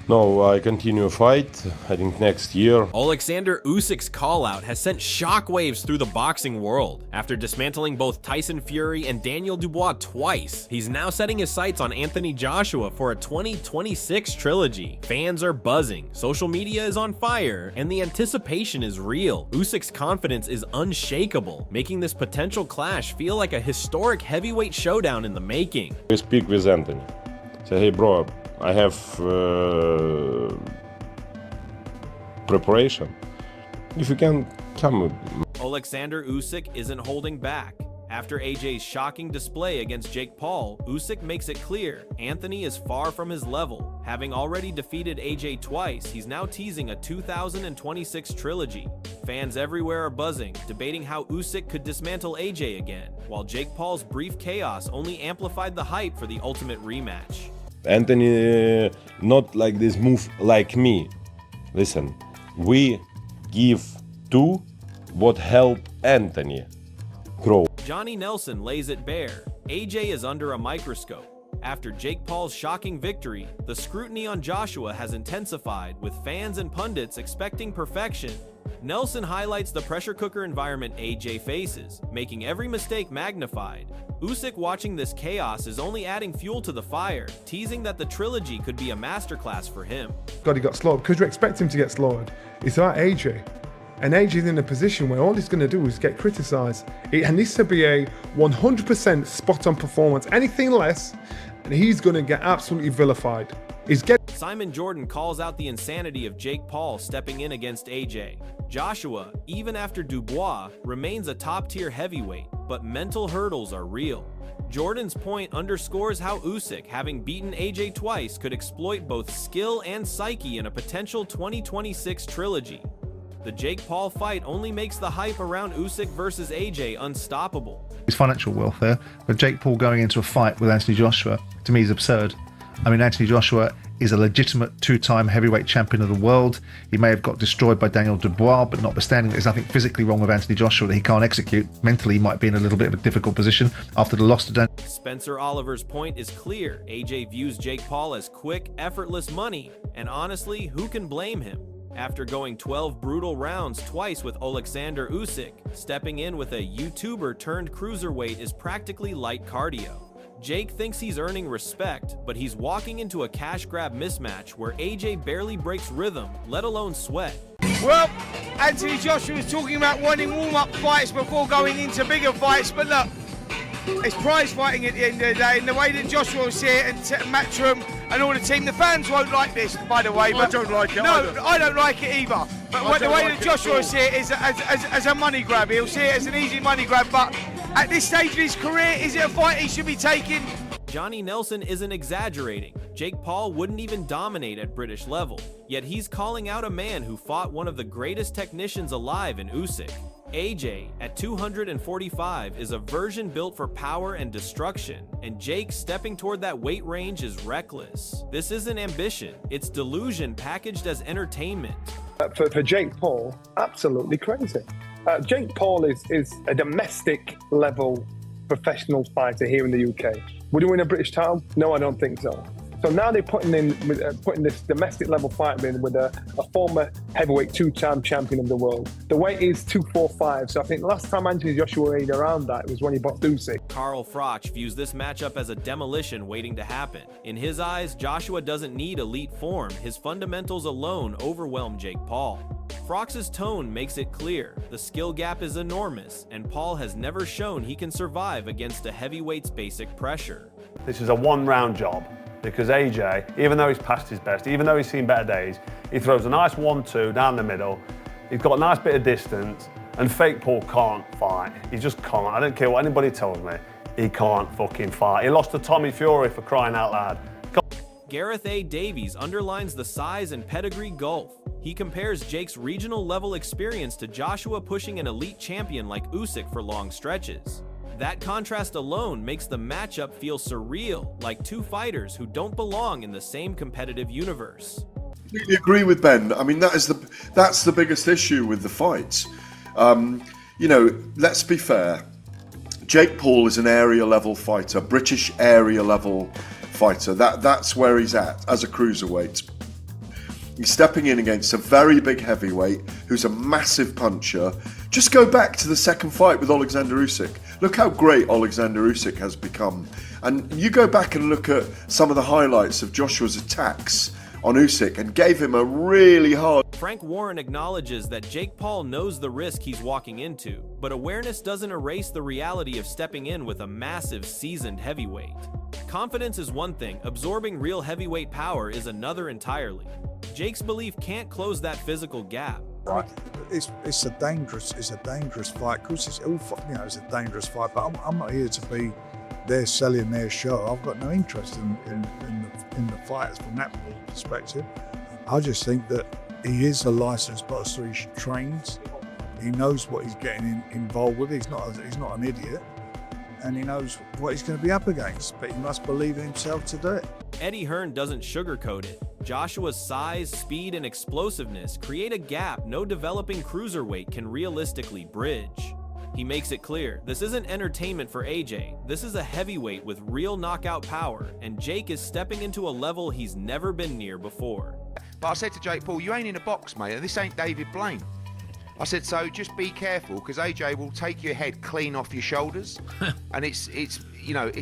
No, I continue fight. I think next year. Alexander Usyk's call-out has sent shockwaves through the boxing world. After dismantling both Tyson Fury and Daniel Dubois twice, he's now setting his sights on Anthony Joshua for a 2026 trilogy. Fans are buzzing, social media is on fire, and the anticipation is real. Usyk's confidence is unshakable, making this potential clash feel like a historic heavyweight showdown in the making. We speak with Anthony. Say, hey bro, I have preparation. If you can come. Alexander Usyk isn't holding back. After AJ's shocking display against Jake Paul, Usyk makes it clear Anthony is far from his level. Having already defeated AJ twice, he's now teasing a 2026 trilogy. Fans everywhere are buzzing, debating how Usyk could dismantle AJ again, while Jake Paul's brief chaos only amplified the hype for the ultimate rematch. Anthony not like this move like me. Listen, we give to what help Anthony grow. Johnny Nelson lays it bare. AJ is under a microscope. After Jake Paul's shocking victory, the scrutiny on Joshua has intensified, with fans and pundits expecting perfection. Nelson highlights the pressure cooker environment AJ faces, making every mistake magnified. Usyk watching this chaos is only adding fuel to the fire, teasing that the trilogy could be a masterclass for him. God, he got slaughtered. Because you expect him to get slaughtered. It's about AJ. And AJ's in a position where all he's going to do is get criticised. It needs to be a 100% spot-on performance. Anything less, and he's going to get absolutely vilified. Simon Jordan calls out the insanity of Jake Paul stepping in against AJ. Joshua, even after Dubois, remains a top-tier heavyweight, but mental hurdles are real. Jordan's point underscores how Usyk, having beaten AJ twice, could exploit both skill and psyche in a potential 2026 trilogy. The Jake Paul fight only makes the hype around Usyk versus AJ unstoppable. His financial welfare, but Jake Paul going into a fight with Anthony Joshua, to me, is absurd. I mean, Anthony Joshua is a legitimate two-time heavyweight champion of the world. He may have got destroyed by Daniel Dubois, but notwithstanding, there's nothing physically wrong with Anthony Joshua that he can't execute. Mentally, he might be in a little bit of a difficult position after the loss to Daniel. Spencer Oliver's point is clear. AJ views Jake Paul as quick, effortless money, and honestly, who can blame him? After going 12 brutal rounds twice with Alexander Usyk, stepping in with a YouTuber turned cruiserweight is practically light cardio. Jake thinks he's earning respect, but he's walking into a cash grab mismatch where AJ barely breaks rhythm, let alone sweat. Well, Anthony Joshua was talking about wanting warm-up fights before going into bigger fights, but look, it's prize fighting at the end of the day, and the way that Joshua will see it, and Matchroom and all the team, the fans won't like this, by the way. I don't like it. No, I don't like it either. But the way that Joshua will see it is as a money grab. He'll see it as an easy money grab, but at this stage of his career, is it a fight he should be taking? Johnny Nelson isn't exaggerating. Jake Paul wouldn't even dominate at British level, yet he's calling out a man who fought one of the greatest technicians alive in Usyk. AJ, at 245, is a version built for power and destruction, and Jake stepping toward that weight range is reckless. This isn't ambition, it's delusion packaged as entertainment. For Jake Paul, absolutely crazy. Jake Paul is a domestic level professional fighter here in the UK. Would he win a British title? No, I don't think so. So now they're putting this domestic level fight in with a former heavyweight two-time champion of the world. The weight is 245, so I think last time Anthony Joshua weighed around that, it was when he boxed Usyk. Carl Froch views this matchup as a demolition waiting to happen. In his eyes, Joshua doesn't need elite form, his fundamentals alone overwhelm Jake Paul. Froch's tone makes it clear, the skill gap is enormous, and Paul has never shown he can survive against a heavyweight's basic pressure. This is a one-round job. Because AJ, even though he's past his best, even though he's seen better days, he throws a nice 1-2 down the middle. He's got a nice bit of distance, and fake Paul can't fight. He just can't. I don't care what anybody tells me. He can't fucking fight. He lost to Tommy Fury, for crying out loud. Gareth A. Davies underlines the size and pedigree gulf. He compares Jake's regional level experience to Joshua pushing an elite champion like Usyk for long stretches. That contrast alone makes the matchup feel surreal, like two fighters who don't belong in the same competitive universe. I completely agree with Ben. I mean, that's the biggest issue with the fights. Let's be fair. Jake Paul is an area level fighter, British area level fighter. That's where he's at as a cruiserweight. He's stepping in against a very big heavyweight who's a massive puncher. Just go back to the second fight with Alexander Usyk. Look how great Alexander Usyk has become. And you go back and look at some of the highlights of Joshua's attacks on Usyk and gave him a really hard... Frank Warren acknowledges that Jake Paul knows the risk he's walking into, but awareness doesn't erase the reality of stepping in with a massive, seasoned heavyweight. Confidence is one thing, absorbing real heavyweight power is another entirely. Jake's belief can't close that physical gap. Right. It's a dangerous fight. Of course, it's it's a dangerous fight. But I'm not here to be there selling their show. I've got no interest in the fighters from that perspective. I just think that he is a licensed boxer. He trains. He knows what he's getting involved with. He's not an idiot, and he knows what he's going to be up against. But he must believe in himself to do it. Eddie Hearn doesn't sugarcoat it. Joshua's size, speed, and explosiveness create a gap no developing cruiserweight can realistically bridge. He makes it clear, this isn't entertainment for AJ, this is a heavyweight with real knockout power, and Jake is stepping into a level he's never been near before. But I said to Jake Paul, you ain't in a box, mate, and this ain't David Blaine. I said, so just be careful, because AJ will take your head clean off your shoulders, and it's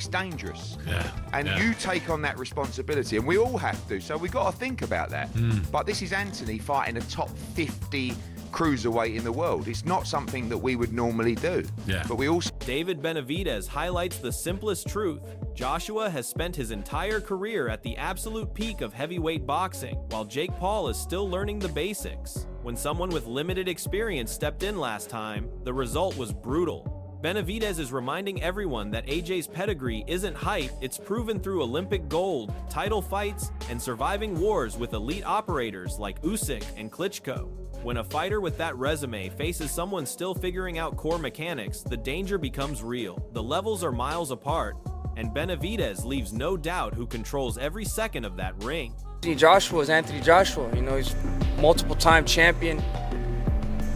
dangerous. Yeah. And you take on that responsibility, and we all have to, so we've got to think about that. But this is Anthony fighting a top 50 cruiserweight in the world. It's not something that we would normally do. Yeah. But we also... David Benavidez highlights the simplest truth. Joshua has spent his entire career at the absolute peak of heavyweight boxing, while Jake Paul is still learning the basics. When someone with limited experience stepped in last time, the result was brutal. Benavidez is reminding everyone that AJ's pedigree isn't hype, it's proven through Olympic gold, title fights, and surviving wars with elite operators like Usyk and Klitschko. When a fighter with that resume faces someone still figuring out core mechanics, the danger becomes real. The levels are miles apart, and Benavidez leaves no doubt who controls every second of that ring. Anthony Joshua is Anthony Joshua. He's multiple-time champion,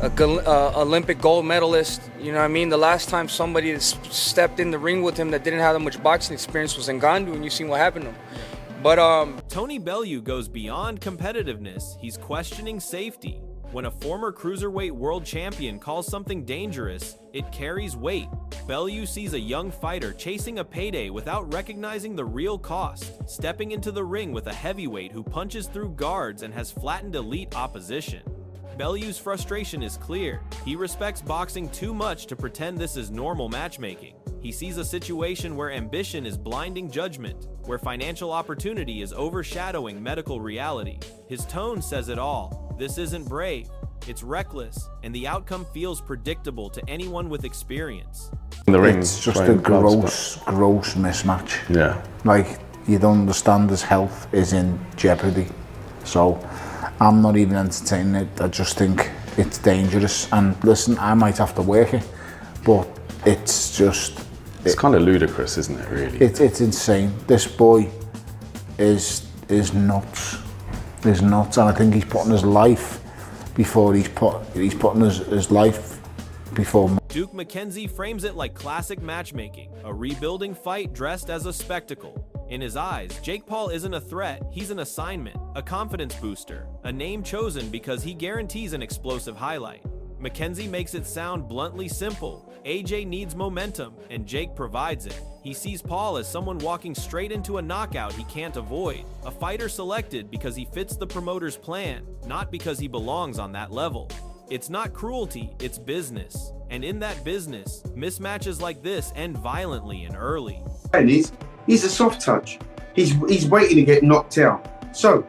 Olympic gold medalist. The last time somebody stepped in the ring with him that didn't have that much boxing experience was Ngannou, and you've seen what happened to him. But Tony Bellew goes beyond competitiveness. He's questioning safety. When a former cruiserweight world champion calls something dangerous, it carries weight. Bellew sees a young fighter chasing a payday without recognizing the real cost, stepping into the ring with a heavyweight who punches through guards and has flattened elite opposition. Bellew's frustration is clear. He respects boxing too much to pretend this is normal matchmaking. He sees a situation where ambition is blinding judgment, where financial opportunity is overshadowing medical reality. His tone says it all. This isn't brave, it's reckless, and the outcome feels predictable to anyone with experience. It's just a gross mismatch. Yeah. Like, you don't understand his health is in jeopardy. So, I'm not even entertaining it. I just think it's dangerous. And listen, I might have to work it, but it's just... It's kind of ludicrous, isn't it, really? It's insane. This boy is nuts. Is nuts, and I think he's putting his life before he's putting his life before. Duke McKenzie frames it like classic matchmaking, a rebuilding fight dressed as a spectacle. In his eyes, Jake Paul isn't a threat, he's an assignment, a confidence booster, a name chosen because he guarantees an explosive highlight. McKenzie makes it sound bluntly simple. AJ needs momentum, and Jake provides it. He sees Paul as someone walking straight into a knockout he can't avoid, a fighter selected because he fits the promoter's plan, not because he belongs on that level. It's not cruelty, it's business. And in that business, mismatches like this end violently and early. And he's a soft touch. He's waiting to get knocked out. So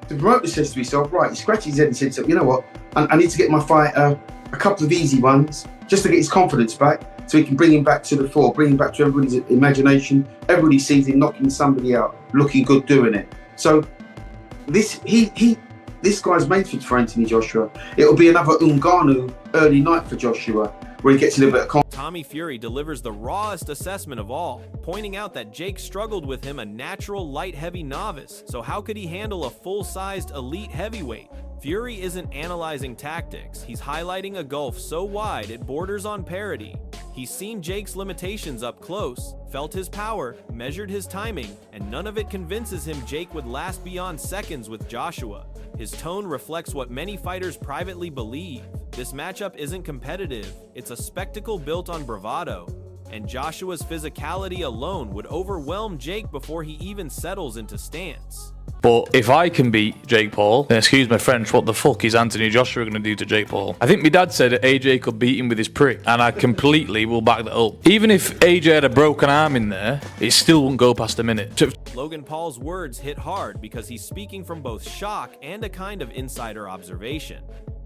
the promoter says to himself, right, he scratches his head and says, you know what, I need to get my fighter a couple of easy ones just to get his confidence back, so he can bring him back to the fore, bring him back to everybody's imagination. Everybody sees him knocking somebody out, looking good doing it. So this guy's made for Anthony Joshua. It'll be another Ngannou early night for Joshua, where he gets a little bit of confidence. Tommy Fury delivers the rawest assessment of all, pointing out that Jake struggled with him, a natural light-heavy novice, so how could he handle a full-sized elite heavyweight? Fury isn't analyzing tactics, he's highlighting a gulf so wide it borders on parity. He's seen Jake's limitations up close, felt his power, measured his timing, and none of it convinces him Jake would last beyond seconds with Joshua. His tone reflects what many fighters privately believe. This matchup isn't competitive, it's a spectacle built on bravado, and Joshua's physicality alone would overwhelm Jake before he even settles into stance. But if I can beat Jake Paul, then excuse my French, what the fuck is Anthony Joshua going to do to Jake Paul? I think my dad said that AJ could beat him with his prick, and I completely will back that up. Even if AJ had a broken arm in there, it still wouldn't go past a minute. Logan Paul's words hit hard because he's speaking from both shock and a kind of insider observation.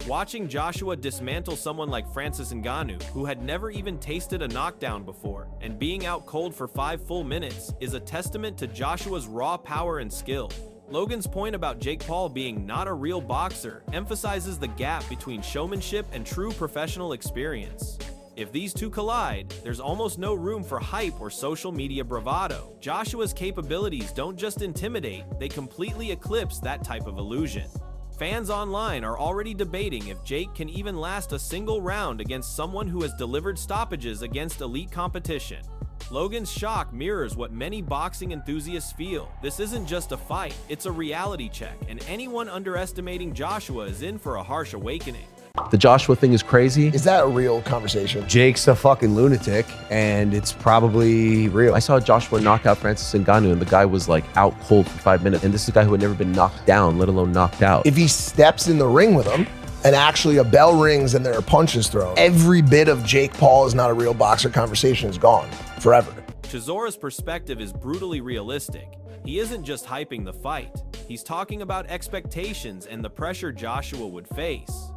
Watching Joshua dismantle someone like Francis Ngannou, who had never even tasted a knockdown before, and being out cold for 5 full minutes, is a testament to Joshua's raw power and skill. Logan's point about Jake Paul being not a real boxer emphasizes the gap between showmanship and true professional experience. If these two collide, there's almost no room for hype or social media bravado. Joshua's capabilities don't just intimidate, they completely eclipse that type of illusion. Fans online are already debating if Jake can even last a single round against someone who has delivered stoppages against elite competition. Logan's shock mirrors what many boxing enthusiasts feel. This isn't just a fight, it's a reality check, and anyone underestimating Joshua is in for a harsh awakening. The Joshua thing is crazy. Is that a real conversation? Jake's a fucking lunatic, and it's probably real. I saw Joshua knock out Francis Ngannou, and the guy was like out cold for 5 minutes, and this is a guy who had never been knocked down, let alone knocked out. If he steps in the ring with him, and actually a bell rings and there are punches thrown, every bit of Jake Paul is not a real boxer conversation is gone forever. Chizora's perspective is brutally realistic. He isn't just hyping the fight, he's talking about expectations and the pressure Joshua would face.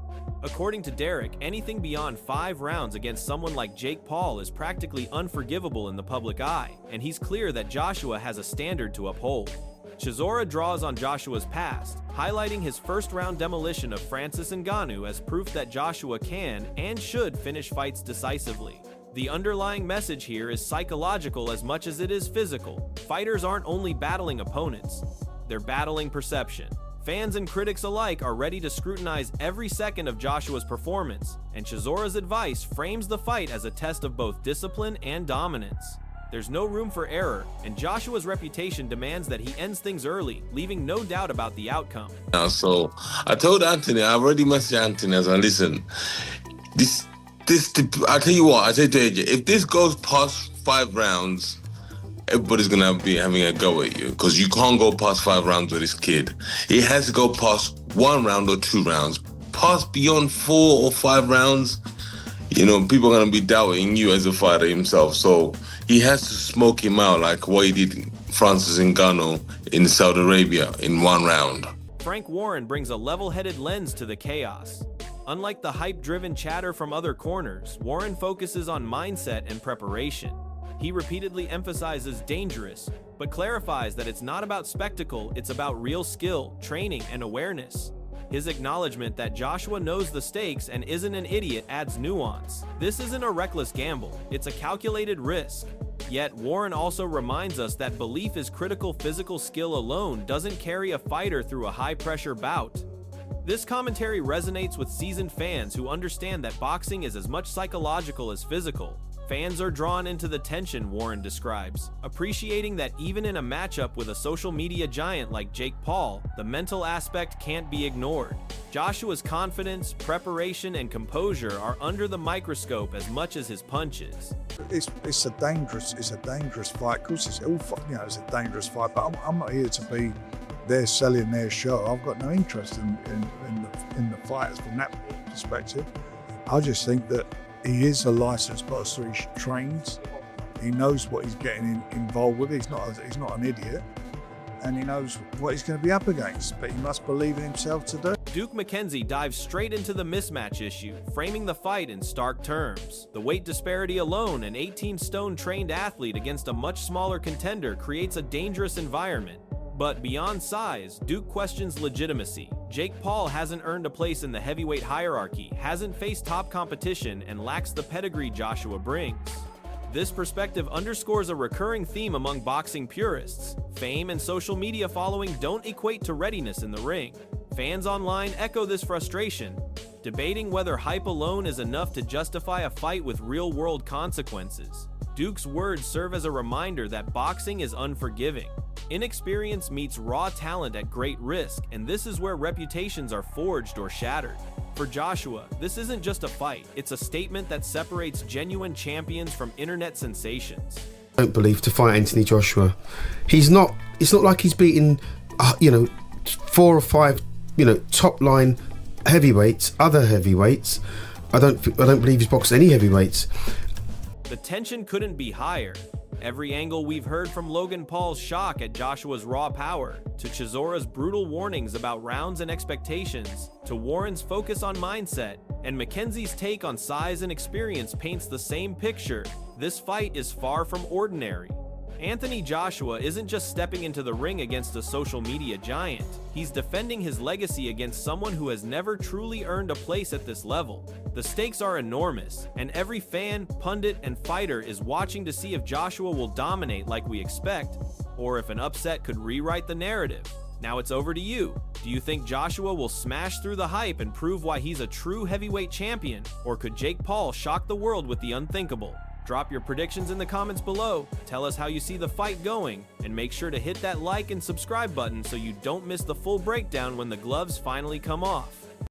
According to Derek, anything beyond 5 rounds against someone like Jake Paul is practically unforgivable in the public eye, and he's clear that Joshua has a standard to uphold. Chisora draws on Joshua's past, highlighting his first-round demolition of Francis Ngannou as proof that Joshua can and should finish fights decisively. The underlying message here is psychological as much as it is physical. Fighters aren't only battling opponents, they're battling perception. Fans and critics alike are ready to scrutinize every second of Joshua's performance, and Chizora's advice frames the fight as a test of both discipline and dominance. There's no room for error, and Joshua's reputation demands that he ends things early, leaving no doubt about the outcome. So I told Anthony, I already messaged Anthony, I was like, listen, I tell you what, I said to AJ, if this goes past 5 rounds, everybody's gonna be having a go at you because you can't go past 5 rounds with this kid. He has to go past 1 round or 2 rounds. Past beyond 4 or 5 rounds, you know, people are gonna be doubting you as a fighter himself. So he has to smoke him out like what he did Francis Ngannou in Saudi Arabia in 1 round. Frank Warren brings a level-headed lens to the chaos. Unlike the hype-driven chatter from other corners, Warren focuses on mindset and preparation. He repeatedly emphasizes dangerous, but clarifies that it's not about spectacle, it's about real skill, training, and awareness. His acknowledgement that Joshua knows the stakes and isn't an idiot adds nuance. This isn't a reckless gamble, it's a calculated risk. Yet Warren also reminds us that belief is critical. Physical skill alone doesn't carry a fighter through a high-pressure bout. This commentary resonates with seasoned fans who understand that boxing is as much psychological as physical. Fans are drawn into the tension, Warren describes, appreciating that even in a matchup with a social media giant like Jake Paul, the mental aspect can't be ignored. Joshua's confidence, preparation, and composure are under the microscope as much as his punches. It's a dangerous fight. Of course, it's a dangerous fight. But I'm not here to be there selling their show. I've got no interest in the fighters from that perspective. I just think that he is a licensed boxer. He trains. He knows what he's getting involved with. He's not an idiot, and he knows what he's going to be up against. But he must believe in himself to do it. Duke McKenzie dives straight into the mismatch issue, framing the fight in stark terms. The weight disparity alone, an 18-stone trained athlete against a much smaller contender, creates a dangerous environment. But beyond size, Duke questions legitimacy. Jake Paul hasn't earned a place in the heavyweight hierarchy, hasn't faced top competition, and lacks the pedigree Joshua brings. This perspective underscores a recurring theme among boxing purists. Fame and social media following don't equate to readiness in the ring. Fans online echo this frustration. debating whether hype alone is enough to justify a fight with real-world consequences. Duke's words serve as a reminder that boxing is unforgiving. Inexperience meets raw talent at great risk, and this is where reputations are forged or shattered. For Joshua, this isn't just a fight, it's a statement that separates genuine champions from internet sensations. I don't believe to fight Anthony Joshua. It's not like he's beaten, 4 or 5, top line heavyweights, other heavyweights. I don't believe he's boxed any heavyweights. The tension couldn't be higher. Every angle we've heard, from Logan Paul's shock at Joshua's raw power, to Chisora's brutal warnings about rounds and expectations, to Warren's focus on mindset, and Mackenzie's take on size and experience paints the same picture. This fight is far from ordinary. Anthony Joshua isn't just stepping into the ring against a social media giant. He's defending his legacy against someone who has never truly earned a place at this level. The stakes are enormous, and every fan, pundit, and fighter is watching to see if Joshua will dominate like we expect, or if an upset could rewrite the narrative. Now it's over to you. Do you think Joshua will smash through the hype and prove why he's a true heavyweight champion, or could Jake Paul shock the world with the unthinkable? Drop your predictions in the comments below, tell us how you see the fight going, and make sure to hit that like and subscribe button so you don't miss the full breakdown when the gloves finally come off.